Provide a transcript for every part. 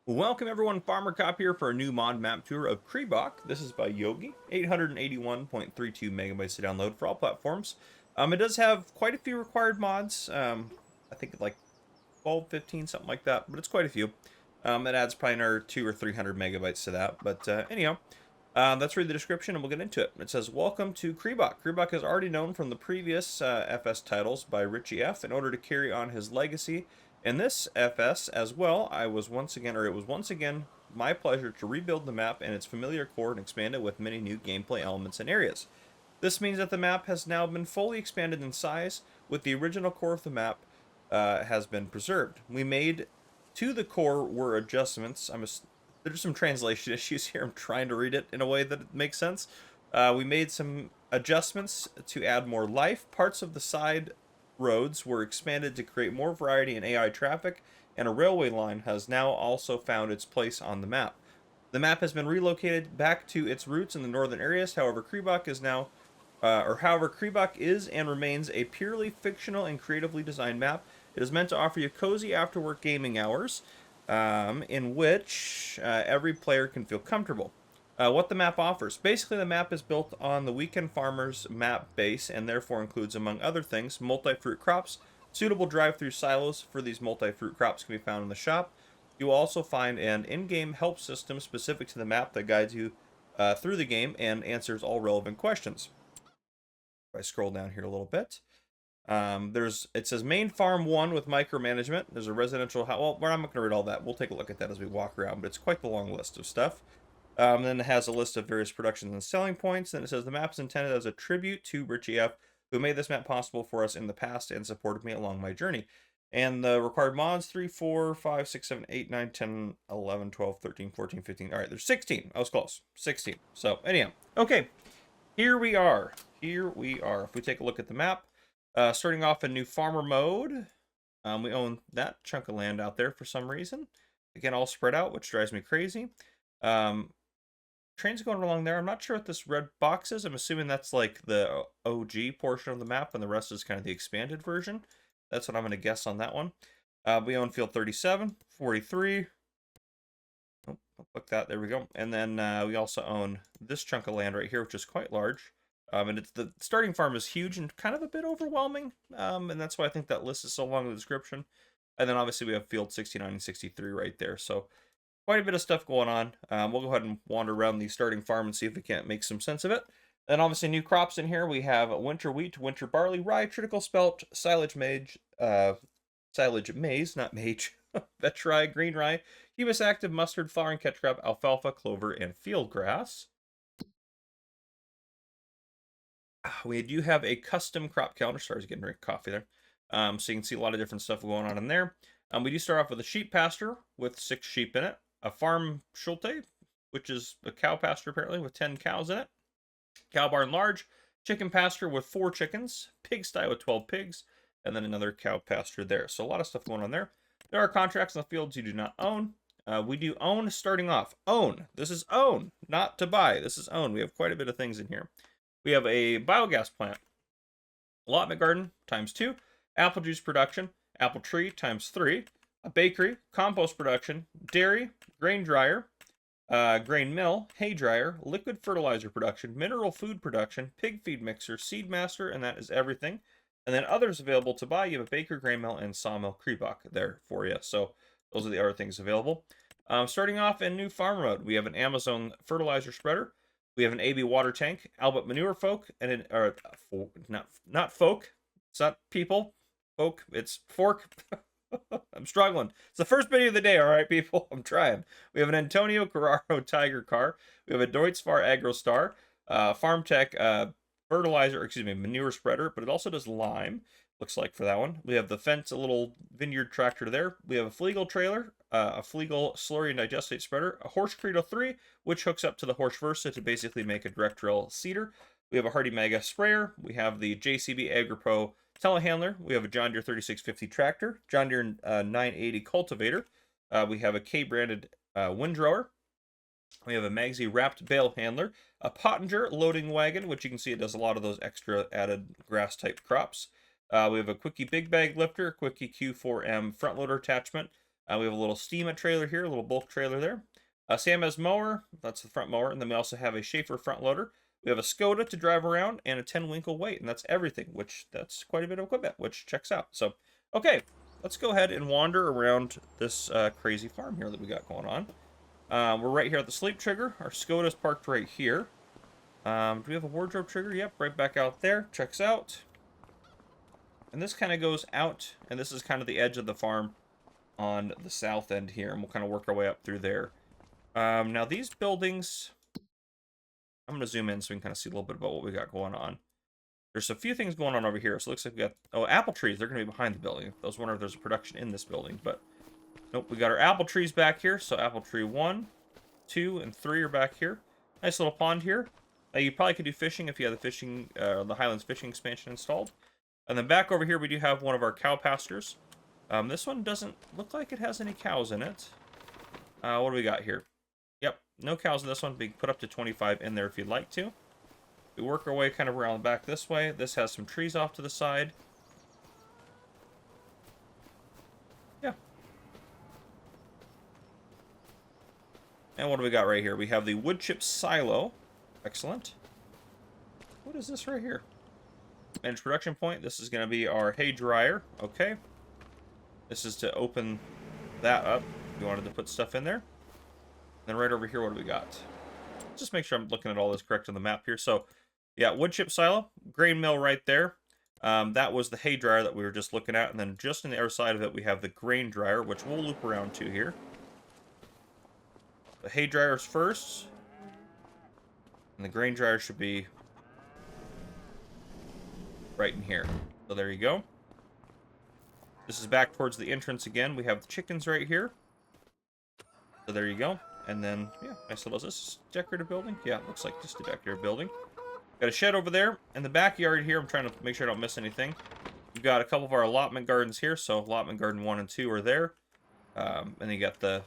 Welcome everyone, Farmer Cop here for a new mod map tour of Krebach. This is by Yogi, 881.32 megabytes to download for all platforms. It does have quite a few required mods. I think like 12, 15, something like that, but it's quite a few. It adds probably another 200 or 300 megabytes to that, but anyhow, let's read the description and we'll get into it. It says, welcome to Krebach. Krebach is already known from the previous FS titles by Richie F. In order to carry on his legacy, in this FS as well, it was once again my pleasure to rebuild the map and its familiar core and expand it with many new gameplay elements and areas. This means that the map has now been fully expanded in size, with the original core of the map has been preserved. We made to the core were adjustments. There's some translation issues here. I'm trying to read it in a way that makes sense. We made some adjustments to add more life. Parts of the side roads were expanded to create more variety in AI traffic, and a railway line has now also found its place on the map. The map has been relocated back to its roots in the northern areas. However, Krebach is and remains a purely fictional and creatively designed map. It is meant to offer you cozy after-work gaming hours, in which every player can feel comfortable. What the map offers. Basically, the map is built on the Weekend Farmer's map base and therefore includes, among other things, multi-fruit crops. Suitable drive-through silos for these multi-fruit crops can be found in the shop. You will also find an in-game help system specific to the map that guides you through the game and answers all relevant questions. If I scroll down here a little bit, it says main farm 1 with micromanagement. There's a residential house. Well, I'm not going to read all that. We'll take a look at that as we walk around, but it's quite the long list of stuff. Then it has a list of various productions and selling points. Then it says the map is intended as a tribute to Richie F., who made this map possible for us in the past and supported me along my journey. And the required mods 3, 4, 5, 6, 7, 8, 9, 10, 11, 12, 13, 14, 15. All right, there's 16. I was close. 16. So, anyhow. Okay, here we are. Here we are. If we take a look at the map, starting off in new farmer mode, we own that chunk of land out there for some reason. Again, all spread out, which drives me crazy. Trains going along there. I'm not sure what this red box is. I'm assuming that's like the OG portion of the map, and the rest is kind of the expanded version. That's what I'm going to guess on that one. We own field 37, 43. Oh, I'll click that. There we go. And then we also own this chunk of land right here, which is quite large. And the starting farm is huge and kind of a bit overwhelming. And that's why I think that list is so long in the description. And then obviously we have field 69 and 63 right there. So quite a bit of stuff going on. We'll go ahead and wander around the starting farm and see if we can't make some sense of it. And obviously new crops in here. We have winter wheat, winter barley, rye, triticale spelt, silage maize, not mage, vetch rye, green rye, humus active, mustard, flowering catch crop, alfalfa, clover, and field grass. We do have a custom crop calendar. Sorry, I was getting a drink of coffee there. So you can see a lot of different stuff going on in there. We do start off with a sheep pasture with 6 sheep in it. A farm schulte, which is a cow pasture apparently with 10 cows in it. Cow barn large, chicken pasture with 4 chickens, pigsty with 12 pigs, and then another cow pasture there. So a lot of stuff going on there. There are contracts in the fields you do not own. We do own starting off. Own. This is own, not to buy. This is own. We have quite a bit of things in here. We have a biogas plant, allotment garden ×2, apple juice production, apple tree ×3, a bakery, compost production, dairy, grain dryer, grain mill, hay dryer, liquid fertilizer production, mineral food production, pig feed mixer, seed master, and that is everything. And then others available to buy. You have a baker, grain mill, and sawmill Krebach there for you. So those are the other things available. Starting off in new farm mode, we have an Amazon fertilizer spreader. We have an AB water tank, Albert manure folk, and not folk. It's not people. Folk. It's fork. I'm struggling. It's the first video of the day, all right, people? I'm trying. We have an Antonio Carraro Tiger car. We have a Deutz-Fahr AgroStar, Farm Tech manure spreader, but it also does lime, looks like for that one. We have the Fence, a little vineyard tractor there. We have a Flegel trailer, a Flegel slurry and digestate spreader, a Horsch Credo 3, which hooks up to the Horsch Versa to basically make a direct drill seeder. We have a Hardy Mega sprayer. We have the JCB AgriPro telehandler. We have a John Deere 3650 tractor, John Deere 980 cultivator. We have a K-branded windrower. We have a Magsy wrapped bale handler, a Pottinger loading wagon, which you can see it does a lot of those extra added grass type crops. We have a Quickie big bag lifter, Quickie Q4M front loader attachment, We have a little steam trailer here, a little bulk trailer there. Sam has mower, that's the front mower, and then we also have a Schaefer front loader. We have a Skoda to drive around and a 10 Winkle weight, and that's everything, which that's quite a bit of equipment, which checks out. So, okay, let's go ahead and wander around this crazy farm here that we got going on. We're right here at the sleep trigger. Our Skoda's parked right here. Do we have a wardrobe trigger? Yep, right back out there. Checks out. And this kind of goes out, and this is kind of the edge of the farm on the south end here, and we'll kind of work our way up through there. Now these buildings, I'm going to zoom in so we can kind of see a little bit about what we got going on. There's a few things going on over here. So it looks like we got, oh, apple trees. They're going to be behind the building. I was wondering if there's a production in this building, but nope. We got our apple trees back here. So apple tree 1, 2, and 3 are back here. Nice little pond here. You probably could do fishing if you had the fishing, the Highlands fishing expansion installed. And then back over here, we do have one of our cow pastures. This one doesn't look like it has any cows in it. What do we got here? Yep, no cows in this one. We can put up to 25 in there if you'd like to. We work our way kind of around the back this way. This has some trees off to the side. Yeah. And what do we got right here? We have the wood chip silo. Excellent. What is this right here? Manage production point. This is going to be our hay dryer. Okay. This is to open that up. We wanted to put stuff in there. Then right over here, what do we got? Just make sure I'm looking at all this correct on the map here. So, yeah, wood chip silo, grain mill right there. That was the hay dryer that we were just looking at. And then just on the other side of it, we have the grain dryer, which we'll loop around to here. The hay dryer's first. And the grain dryer should be right in here. So there you go. This is back towards the entrance again. We have the chickens right here. So there you go. And then, yeah, nice little, is this a decorative building? Yeah, it looks like just a decorative building. Got a shed over there. In the backyard here, I'm trying to make sure I don't miss anything. We've got a couple of our allotment gardens here. So allotment garden 1 and 2 are there. And then you got the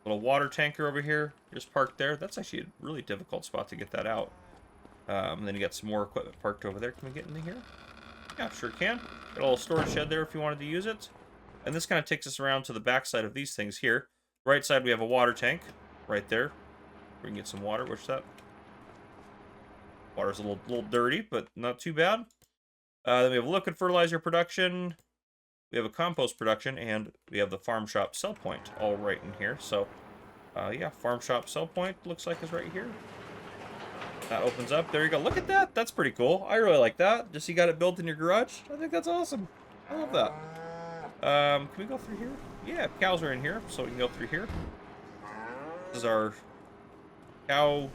little water tanker over here, just parked there. That's actually a really difficult spot to get that out. And then you got some more equipment parked over there. Can we get into here? Yeah, sure can. Got a little storage shed there if you wanted to use it. And this kind of takes us around to the back side of these things here. Right side, we have a water tank right there. We can get some water. What's that? Water's a little dirty, but not too bad. Then we have liquid fertilizer production. We have a compost production, and we have the farm shop sell point all right in here. So, yeah, farm shop sell point looks like is right here. That opens up. There you go. Look at that. That's pretty cool. I really like that. Just you got it built in your garage. I think that's awesome. I love that. Can we go through here? Yeah, cows are in here, so we can go through here. This is our cow,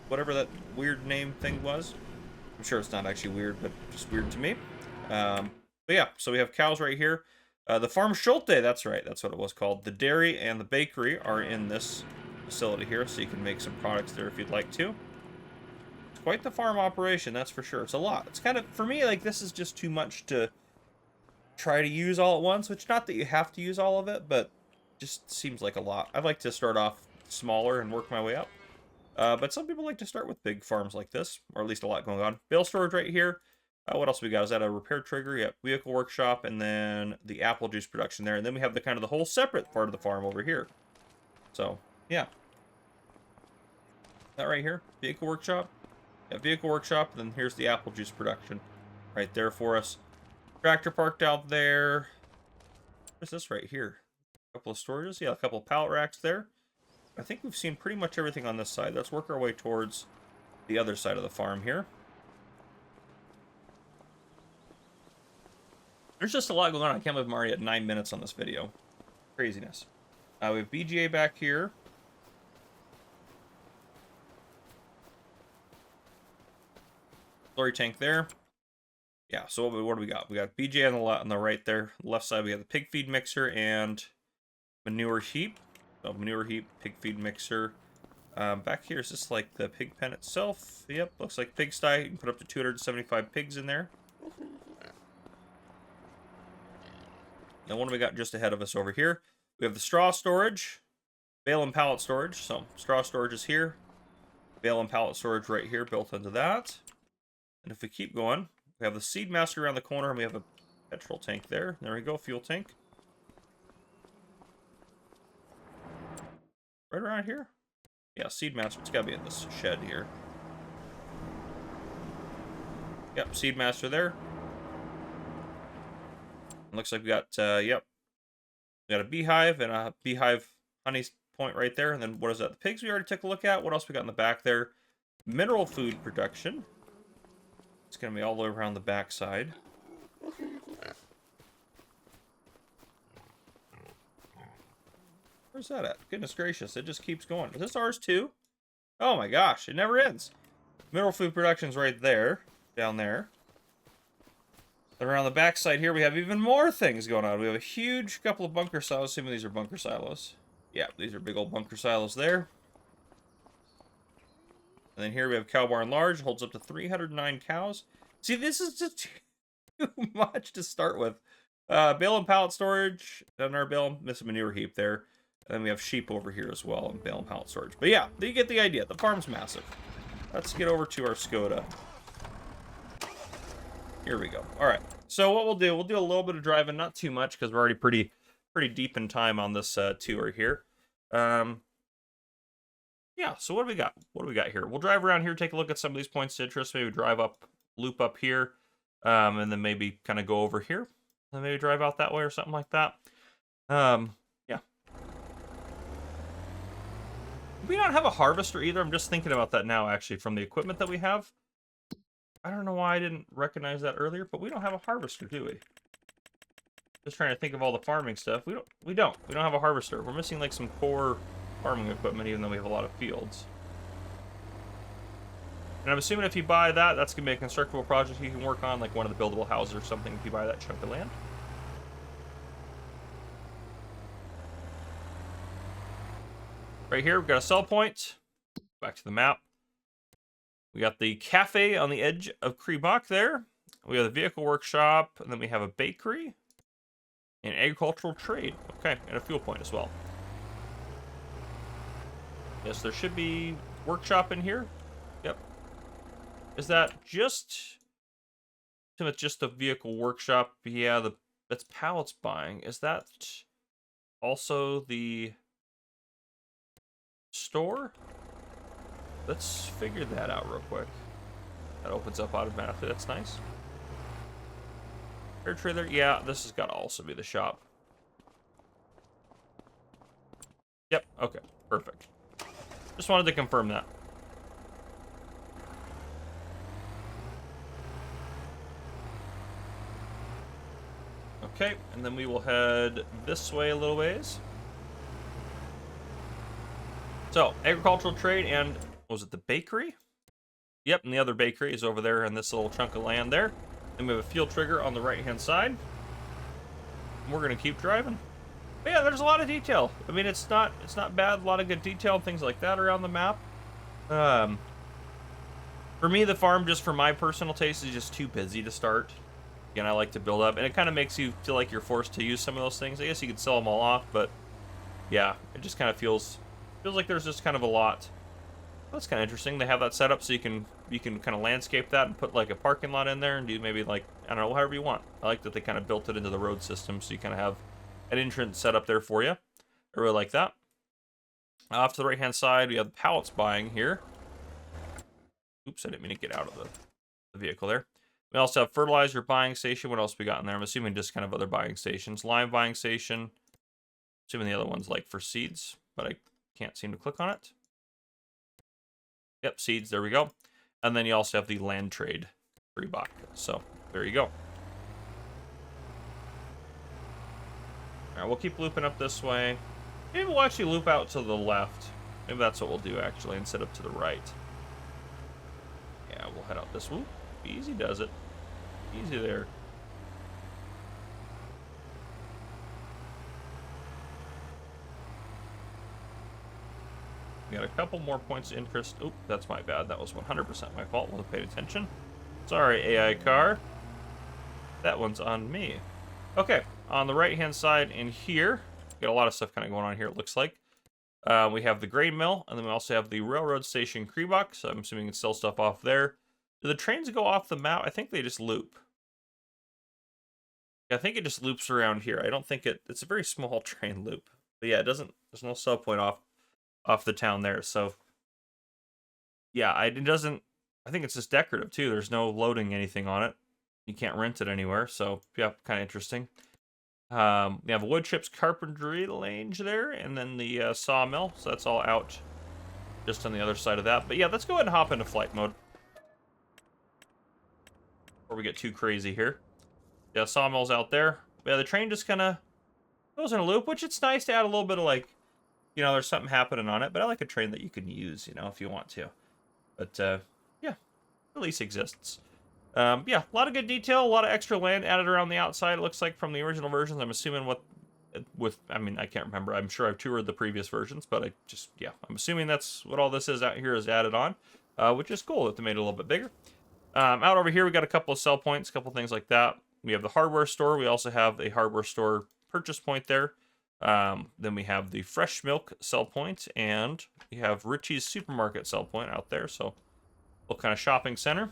whatever that weird name thing was. I'm sure it's not actually weird, but just weird to me. But yeah, so we have cows right here. The Farm Schulte, that's right. That's what it was called. The dairy and the bakery are in this facility here, so you can make some products there if you'd like to. Quite the farm operation, that's for sure. It's a lot. It's kind of, for me, like, this is just too much to try to use all at once, which not that you have to use all of it, but just seems like a lot. I'd like to start off smaller and work my way up. But some people like to start with big farms like this, or at least a lot going on. Bale storage right here. What else we got? Is that a repair trigger? Yep, vehicle workshop, and then the apple juice production there. And then we have the kind of the whole separate part of the farm over here. So, yeah. That right here, vehicle workshop. Yeah, vehicle workshop, and then here's the apple juice production right there for us. Tractor parked out there. What's this right here? A couple of storages. Yeah, a couple of pallet racks there. I think we've seen pretty much everything on this side. Let's work our way towards the other side of the farm here. There's just a lot going on. I can't believe I'm already at 9 minutes on this video. Craziness. We have BGA back here. Slurry tank there. Yeah, so what do we got? We got BJ on the right there. Left side, we have the pig feed mixer and manure heap. So manure heap, pig feed mixer. Back here is just like the pig pen itself. Yep, looks like pigsty. You can put up to 275 pigs in there. Now, what do we got just ahead of us over here? We have the straw storage, bale and pallet storage. So straw storage is here. Bale and pallet storage right here built into that. And if we keep going, we have the seed master around the corner, and we have a petrol tank there. There we go, fuel tank. right around here? Yeah, seed master. It's gotta be in this shed here. Yep, seed master there. Looks like we got, yep. We got a beehive and a beehive honey point right there. And then what is that? The pigs we already took a look at. What else we got in the back there? Mineral food production. It's going to be all the way around the back side. Where's that at? Goodness gracious, it just keeps going. Is this ours too? Oh my gosh, it never ends. Mineral food production's right there, down there. And around the back side here, we have even more things going on. We have a huge couple of bunker silos. Assuming these are bunker silos. Yeah, these are big old bunker silos there. And then here we have cow barn large. Holds up to 309 cows. See, this is just too much to start with. Bale and pallet storage. Another bale. Miss a manure heap there. And then we have sheep over here as well. And bale and pallet storage. But yeah, you get the idea. The farm's massive. Let's get over to our Skoda. Here we go. All right. So what we'll do a little bit of driving, not too much, because we're already pretty deep in time on this tour here. Yeah, so what do we got? What do we got here? We'll drive around here, take a look at some of these points of interest, maybe drive up, loop up here, and then maybe kind of go over here, and maybe drive out that way or something like that. Yeah. We don't have a harvester either. I'm just thinking about that now, actually, from the equipment that we have. I don't know why I didn't recognize that earlier, but we don't have a harvester, do we? Just trying to think of all the farming stuff. We don't have a harvester. We're missing like some core farming equipment, even though we have a lot of fields. And I'm assuming if you buy that, that's gonna be a constructible project you can work on, like one of the buildable houses or something, if you buy that chunk of land. Right here, we've got a sell point. Back to the map. We got the cafe on the edge of Krebach there. We have the vehicle workshop, and then we have a bakery and agricultural trade. Okay, and a fuel point as well. Yes, there should be workshop in here. Yep. Is that just... It's just the vehicle workshop. Yeah, that's pallets buying. Is that also the store? Let's figure that out real quick. That opens up automatically. That's nice. Air trailer. Yeah, this has got to also be the shop. Yep. Okay. Perfect. Just wanted to confirm that. Okay, and then we will head this way a little ways. So, agricultural trade and... Was it the bakery? Yep, and the other bakery is over there in this little chunk of land there. And we have a fuel trigger on the right-hand side. And we're gonna keep driving. But yeah, there's a lot of detail. I mean, it's not bad. A lot of good detail and things like that around the map. For me, the farm, just for my personal taste, is just too busy to start. Again, I like to build up, and it kind of makes you feel like you're forced to use some of those things. I guess you could sell them all off, but yeah, it just kind of feels like there's just kind of a lot. That's kind of interesting. They have that set up so you can kind of landscape that and put like a parking lot in there and do maybe like, I don't know, however you want. I like that they kind of built it into the road system so you kind of have an entrance set up there for you. I really like that. Off to the right hand side, we have the pallets buying here. Oops, I didn't mean to get out of the vehicle there. We also have fertilizer buying station. What else we got in there? I'm assuming just kind of other buying stations. Lime buying station. Assuming the other one's like for seeds, but I can't seem to click on it. Yep, seeds, there we go. And then you also have the land trade Krebach. So, there you go. Alright, we'll keep looping up this way. Maybe we'll actually loop out to the left. Maybe that's what we'll do, actually, instead of to the right. Yeah, we'll head out this way. Easy does it. Easy there. We got a couple more points of interest. Oop, that's my bad. That was 100% my fault. Wasn't paying attention. Sorry, AI car. That one's on me. Okay, on the right-hand side in here, got a lot of stuff kind of going on here, it looks like. We have the grain mill, and then we also have the railroad station Krebach, so I'm assuming you can sell stuff off there. Do the trains go off the map? I think they just loop. I think it just loops around here. I don't think it's a very small train loop. But yeah, it doesn't, there's no sell point off off the town there. So yeah, it doesn't. I think it's just decorative too. There's no loading anything on it. You can't rent it anywhere. So yeah, kind of interesting. We have a wood chips carpentry range there, and then the sawmill. So that's all out just on the other side of that. But yeah, let's go ahead and hop into flight mode before we get too crazy here. Yeah, sawmill's out there. Yeah, the train just kind of goes in a loop, which it's nice to add a little bit of like, there's something happening on it. But I like a train that you can use, if you want to. But yeah, at least exists. Yeah, a lot of good detail, a lot of extra land added around the outside. It looks like from the original versions. I'm assuming I can't remember. I'm sure I've toured the previous versions, but I'm assuming that's what all this is out here is added on, which is cool that they made it a little bit bigger. Out over here, we got a couple of sell points, a couple of things like that. We have the hardware store. We also have a hardware store purchase point there. Then we have the fresh milk sell point, and we have Richie's supermarket sell point out there. So, a little kind of shopping center.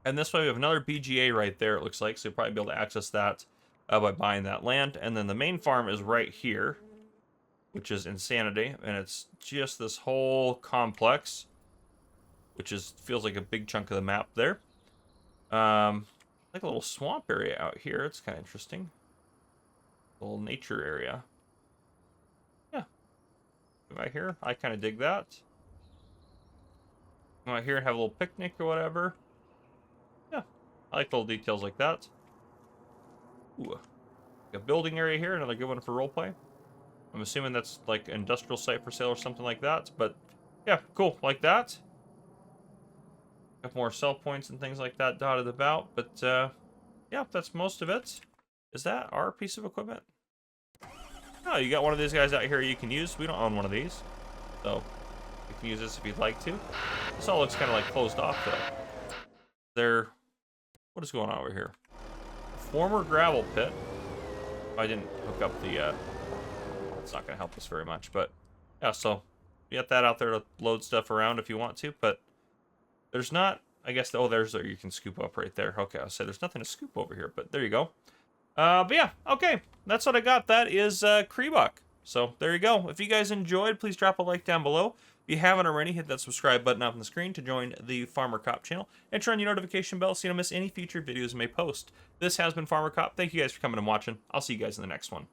And this way we have another BGA right there, it looks like. So you'll probably be able to access that by buying that land. And then the main farm is right here, which is insanity. And it's just this whole complex, which feels like a big chunk of the map there. Like a little swamp area out here. It's kind of interesting. A little nature area. Yeah. Right here, I kind of dig that. Come out here and have a little picnic or whatever. Yeah, I like little details like that. Ooh, a building area here, another good one for roleplay. I'm assuming that's like an industrial site for sale or something like that. But yeah, cool, like that. Got more sell points and things like that dotted about. But yeah, that's most of it. Is that our piece of equipment? Oh, you got one of these guys out here you can use. We don't own one of these. So you can use this if you'd like to. This all looks kind of like closed off though. What is going on over here? Former gravel pit. I didn't hook up the, it's not going to help us very much, but yeah, so you got that out there to load stuff around if you want to, but there's not, I guess, there's you can scoop up right there. Okay, I'll say there's nothing to scoop over here, but there you go. But yeah, okay, that's what I got. That is Krebach. So there you go. If you guys enjoyed, please drop a like down below. If you haven't already, hit that subscribe button up on the screen to join the Farmer Cop channel and turn your notification bell so you don't miss any future videos I may post. This has been Farmer Cop. Thank you guys for coming and watching. I'll see you guys in the next one.